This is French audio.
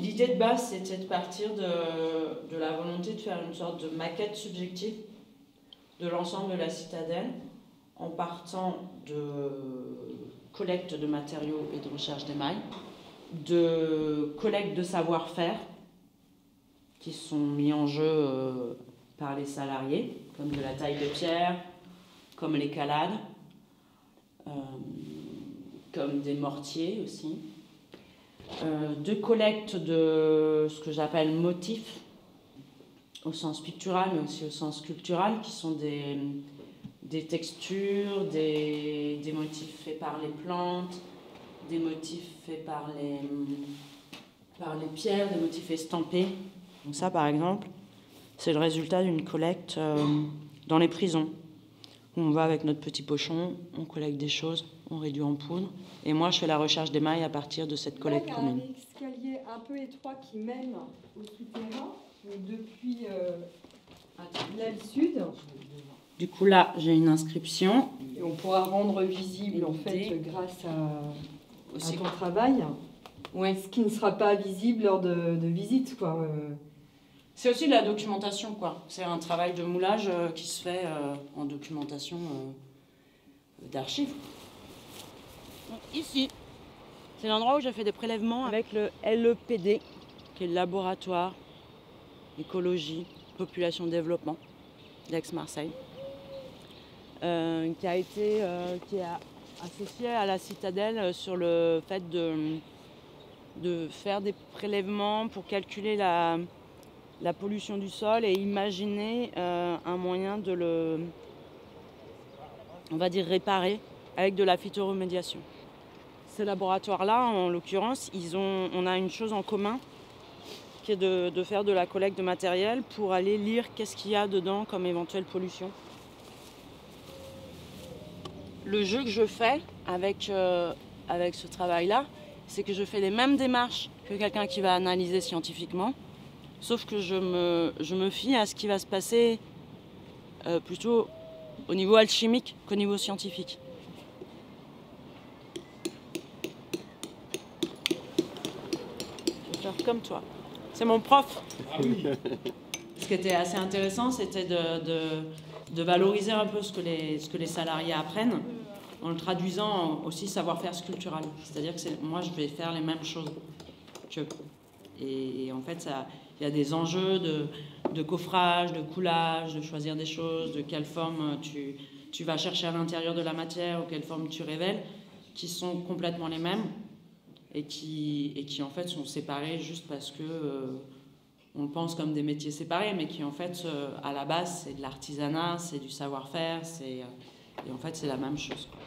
L'idée de base, c'était de partir de la volonté de faire une sorte de maquette subjective de l'ensemble de la citadelle, en partant de collecte de matériaux et de recherche d'émail, de collecte de savoir-faire qui sont mis en jeu par les salariés, comme de la taille de pierre, comme l'écalade, comme des mortiers aussi, de collecte de ce que j'appelle motifs, au sens pictural mais aussi au sens cultural, qui sont des textures, des motifs faits par les plantes, des motifs faits par les pierres, des motifs estampés. Donc ça, par exemple, c'est le résultat d'une collecte dans les prisons. On va avec notre petit pochon, on collecte des choses, on réduit en poudre. Et moi, je fais la recherche d'émail à partir de cette collecte commune. Il y a un escalier un peu étroit qui mène au souterrain, depuis l'aile sud. Du coup, là, j'ai une inscription. Et on pourra rendre visible, en fait, grâce à ton travail, ouais. Ce qui ne sera pas visible lors de visite, quoi. C'est aussi de la documentation, quoi. C'est un travail de moulage qui se fait en documentation d'archives. Ici, c'est l'endroit où j'ai fait des prélèvements avec le LEPD, qui est le laboratoire écologie, population développement d'Aix-Marseille, qui est associé à la citadelle sur le fait de faire des prélèvements pour calculer la pollution du sol et imaginer un moyen de le, on va dire, réparer avec de la phytoremédiation. Ces laboratoires-là, en l'occurrence, on a une chose en commun, qui est de faire de la collecte de matériel pour aller lire qu'est-ce qu'il y a dedans comme éventuelle pollution. Le jeu que je fais avec ce travail-là, c'est que je fais les mêmes démarches que quelqu'un qui va analyser scientifiquement, sauf que je me fie à ce qui va se passer plutôt au niveau alchimique qu'au niveau scientifique. Je vais faire comme toi. C'est mon prof. Ah oui. Ce qui était assez intéressant, c'était de valoriser un peu ce que les salariés apprennent, en le traduisant aussi savoir-faire sculptural. C'est-à-dire que moi, je vais faire les mêmes choses qu'eux. Et en fait, il y a des enjeux de coffrage, de coulage, de choisir des choses, de quelle forme tu vas chercher à l'intérieur de la matière ou quelle forme tu révèles, qui sont complètement les mêmes et qui en fait sont séparés juste parce que on le pense comme des métiers séparés, mais qui en fait, à la base, c'est de l'artisanat, c'est du savoir-faire, et en fait, c'est la même chose, quoi.